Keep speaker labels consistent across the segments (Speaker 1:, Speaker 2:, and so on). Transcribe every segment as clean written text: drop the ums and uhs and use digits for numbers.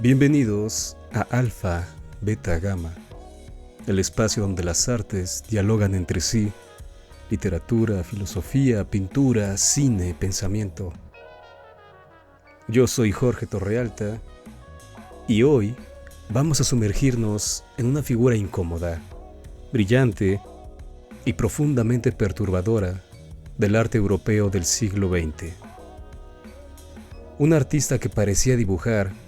Speaker 1: Bienvenidos a Alfa, Beta, Gamma, el espacio donde las artes dialogan entre sí, literatura, filosofía, pintura, cine, pensamiento. Yo soy Jorge Torrealta y hoy vamos a sumergirnos en una figura incómoda, brillante y profundamente perturbadora del arte europeo del siglo XX. Un artista que parecía dibujar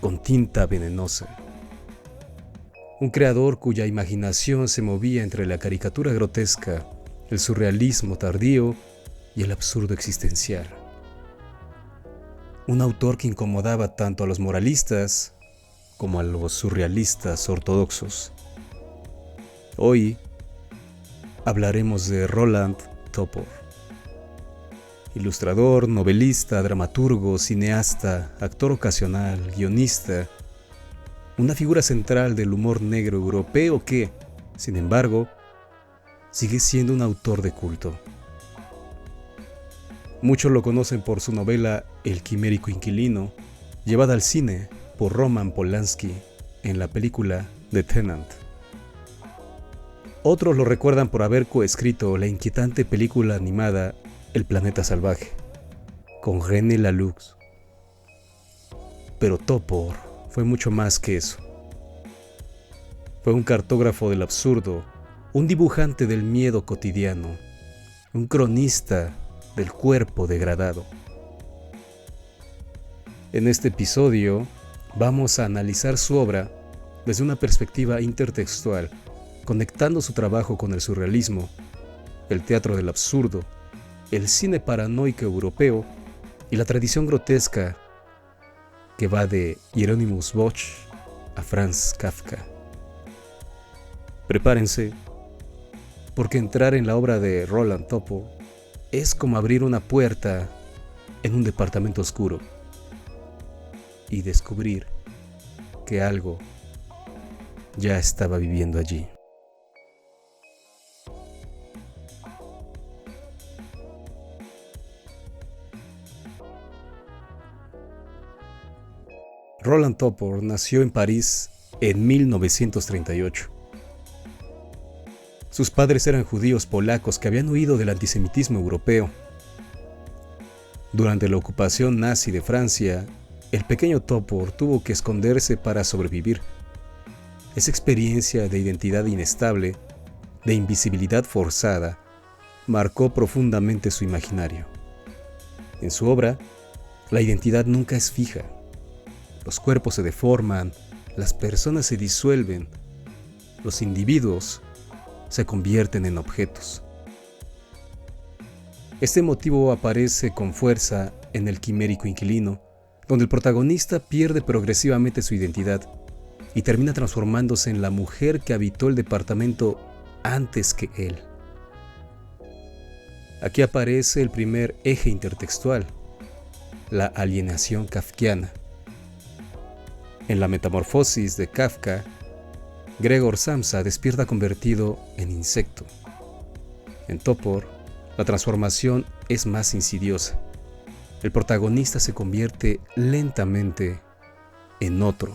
Speaker 1: con tinta venenosa. Un creador cuya imaginación se movía entre la caricatura grotesca, el surrealismo tardío y el absurdo existencial. Un autor que incomodaba tanto a los moralistas como a los surrealistas ortodoxos. Hoy hablaremos de Roland Topor. Ilustrador, novelista, dramaturgo, cineasta, actor ocasional, guionista, una figura central del humor negro europeo que, sin embargo, sigue siendo un autor de culto. Muchos lo conocen por su novela El quimérico inquilino, llevada al cine por Roman Polanski en la película The Tenant. Otros lo recuerdan por haber coescrito la inquietante película animada El planeta salvaje, con René Laloux. Pero Topor fue mucho más que eso. Fue un cartógrafo del absurdo, un dibujante del miedo cotidiano, un cronista del cuerpo degradado. En este episodio vamos a analizar su obra desde una perspectiva intertextual, conectando su trabajo con el surrealismo, el teatro del absurdo, el cine paranoico europeo y la tradición grotesca que va de Hieronymus Bosch a Franz Kafka. Prepárense, porque entrar en la obra de Roland Topor es como abrir una puerta en un departamento oscuro y descubrir que algo ya estaba viviendo allí. Roland Topor nació en París en 1938. Sus padres eran judíos polacos que habían huido del antisemitismo europeo. Durante la ocupación nazi de Francia, el pequeño Topor tuvo que esconderse para sobrevivir. Esa experiencia de identidad inestable, de invisibilidad forzada, marcó profundamente su imaginario. En su obra, la identidad nunca es fija. Los cuerpos se deforman, las personas se disuelven, los individuos se convierten en objetos. Este motivo aparece con fuerza en El quimérico inquilino, donde el protagonista pierde progresivamente su identidad y termina transformándose en la mujer que habitó el departamento antes que él. Aquí aparece el primer eje intertextual, la alienación kafkiana. En la metamorfosis de Kafka, Gregor Samsa despierta convertido en insecto. En Topor, la transformación es más insidiosa. El protagonista se convierte lentamente en otro.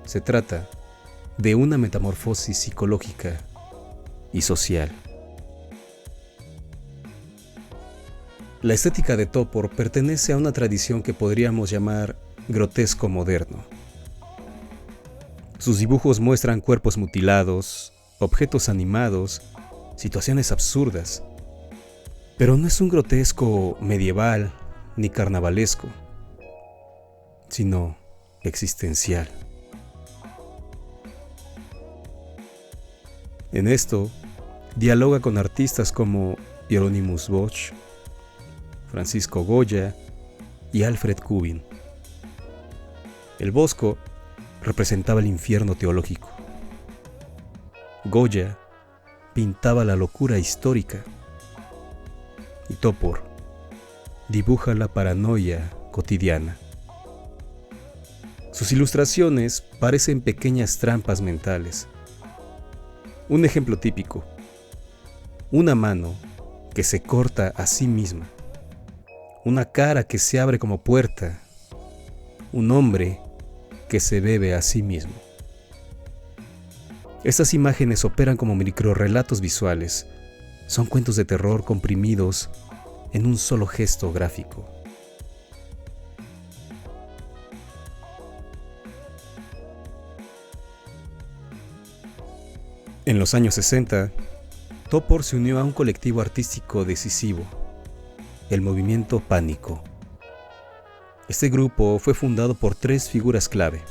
Speaker 1: Se trata de una metamorfosis psicológica y social. La estética de Topor pertenece a una tradición que podríamos llamar grotesco moderno. Sus dibujos muestran cuerpos mutilados, objetos animados, situaciones absurdas. Pero no es un grotesco medieval ni carnavalesco, sino existencial. En esto, dialoga con artistas como Hieronymus Bosch, Francisco Goya y Alfred Kubin. El Bosco representaba el infierno teológico. Goya pintaba la locura histórica. Y Topor dibuja la paranoia cotidiana. Sus ilustraciones parecen pequeñas trampas mentales. Un ejemplo típico: una mano que se corta a sí misma, una cara que se abre como puerta un hombre que se bebe a sí mismo. Estas imágenes operan como microrrelatos visuales. Son cuentos de terror comprimidos en un solo gesto gráfico. En los años 60, Topor se unió a un colectivo artístico decisivo, el movimiento Pánico. Este grupo fue fundado por 3 figuras clave: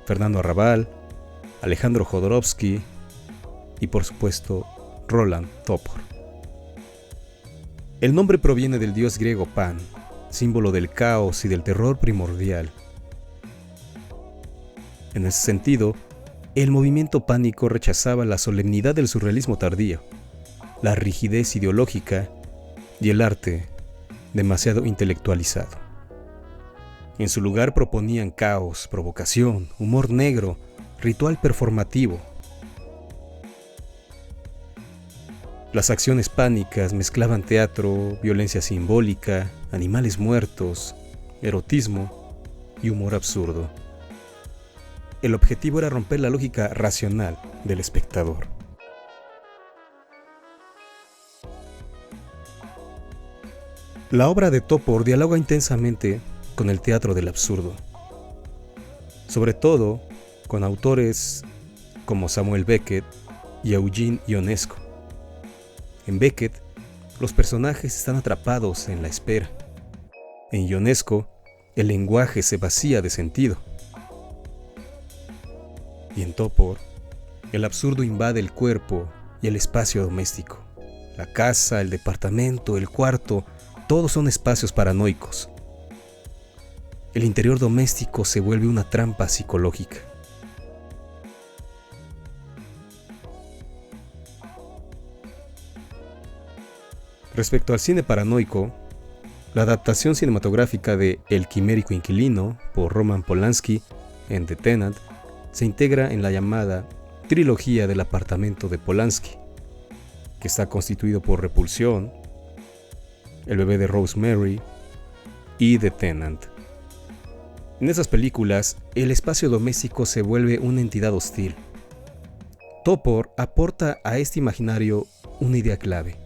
Speaker 1: Fernando Arrabal, Alejandro Jodorowsky y, por supuesto, Roland Topor. El nombre proviene del dios griego Pan, símbolo del caos y del terror primordial. En ese sentido, el movimiento Pánico rechazaba la solemnidad del surrealismo tardío, la rigidez ideológica y el arte demasiado intelectualizado. En su lugar proponían caos, provocación, humor negro, ritual performativo. Las acciones pánicas mezclaban teatro, violencia simbólica, animales muertos, erotismo y humor absurdo. El objetivo era romper la lógica racional del espectador. La obra de Topor dialoga intensamente con el teatro del absurdo, sobre todo con autores como Samuel Beckett y Eugene Ionesco. En Beckett, los personajes están atrapados en la espera. En Ionesco, el lenguaje se vacía de sentido. Y en Topor, el absurdo invade el cuerpo y el espacio doméstico. La casa, el departamento, el cuarto, todos son espacios paranoicos. El interior doméstico se vuelve una trampa psicológica. Respecto al cine paranoico, la adaptación cinematográfica de El quimérico inquilino por Roman Polanski en The Tenant se integra en la llamada trilogía del apartamento de Polanski, que está constituido por Repulsión, El bebé de Rosemary y The Tenant. En esas películas, el espacio doméstico se vuelve una entidad hostil. Topor aporta a este imaginario una idea clave: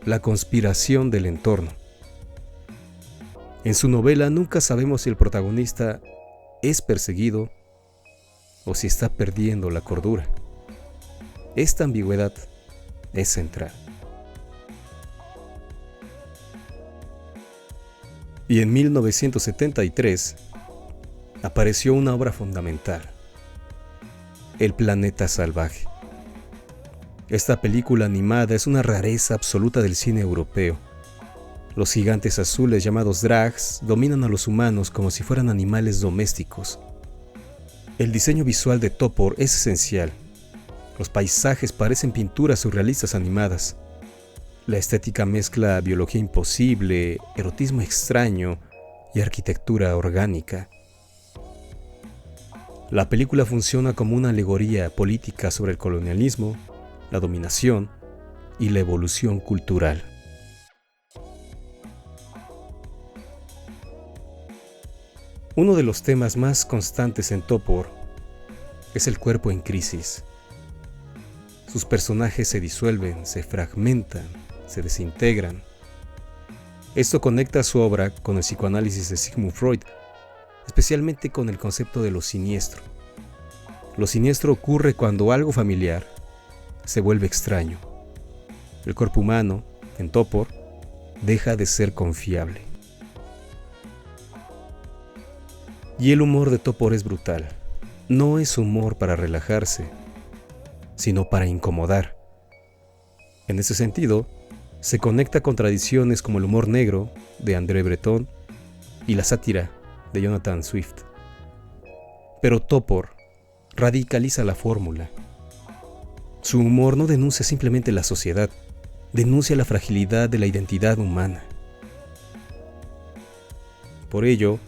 Speaker 1: la conspiración del entorno. En su novela nunca sabemos si el protagonista es perseguido o si está perdiendo la cordura. Esta ambigüedad es central. Y en 1973 apareció una obra fundamental: El planeta salvaje. Esta película animada es una rareza absoluta del cine europeo. Los gigantes azules llamados drags dominan a los humanos como si fueran animales domésticos. El diseño visual de Topor es esencial. Los paisajes parecen pinturas surrealistas animadas. La estética mezcla biología imposible, erotismo extraño y arquitectura orgánica. La película funciona como una alegoría política sobre el colonialismo, la dominación y la evolución cultural. Uno de los temas más constantes en Topor es el cuerpo en crisis. Sus personajes se disuelven, se fragmentan, se desintegran. Esto conecta su obra con el psicoanálisis de Sigmund Freud, especialmente con el concepto de lo siniestro. Lo siniestro ocurre cuando algo familiar se vuelve extraño. El cuerpo humano, en Topor, deja de ser confiable. Y el humor de Topor es brutal. No es humor para relajarse, sino para incomodar. En ese sentido, se conecta con tradiciones como el humor negro de André Breton y la sátira de Jonathan Swift. Pero Topor radicaliza la fórmula. Su humor no denuncia simplemente la sociedad, denuncia la fragilidad de la identidad humana. Por ello,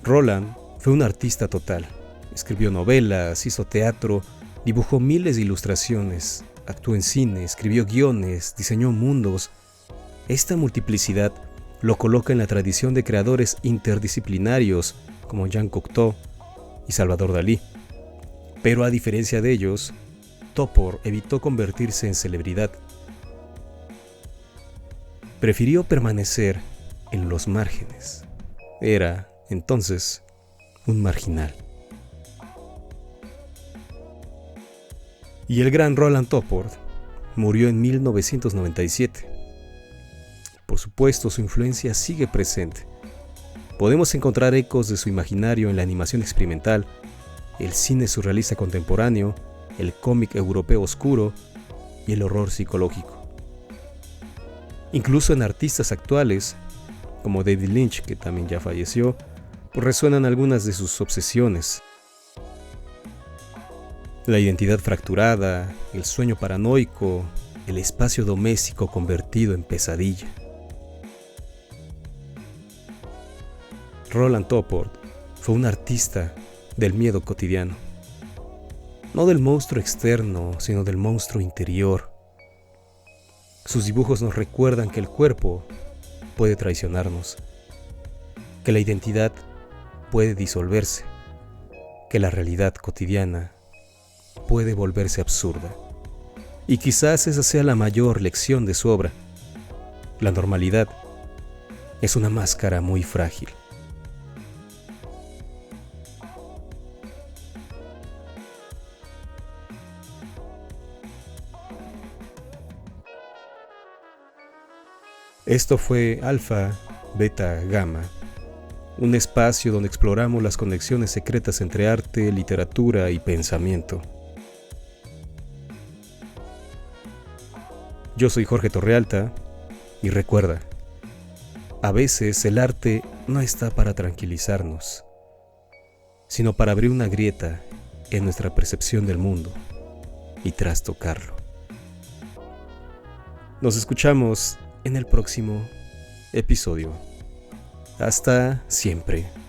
Speaker 1: Roland fue un artista total. Escribió novelas, hizo teatro, dibujó miles de ilustraciones, actuó en cine, escribió guiones, diseñó mundos. Esta multiplicidad lo coloca en la tradición de creadores interdisciplinarios como Jean Cocteau y Salvador Dalí. Pero a diferencia de ellos, Topor evitó convertirse en celebridad. Prefirió permanecer en los márgenes. Era, entonces, un marginal. Y el gran Roland Topor murió en 1997. Por supuesto, su influencia sigue presente. Podemos encontrar ecos de su imaginario en la animación experimental, el cine surrealista contemporáneo, el cómic europeo oscuro y el horror psicológico. Incluso en artistas actuales, como David Lynch, que también ya falleció, pues resuenan algunas de sus obsesiones. La identidad fracturada, el sueño paranoico, el espacio doméstico convertido en pesadilla. Roland Topor fue un artista del miedo cotidiano. No del monstruo externo, sino del monstruo interior. Sus dibujos nos recuerdan que el cuerpo puede traicionarnos, que la identidad puede disolverse, que la realidad cotidiana puede volverse absurda. Y quizás esa sea la mayor lección de su obra. La normalidad es una máscara muy frágil. Esto fue Alfa, Beta, Gamma, un espacio donde exploramos las conexiones secretas entre arte, literatura y pensamiento. Yo soy Jorge Torrealta y recuerda, a veces el arte no está para tranquilizarnos, sino para abrir una grieta en nuestra percepción del mundo y trastocarlo. Nos escuchamos en el próximo episodio. Hasta siempre.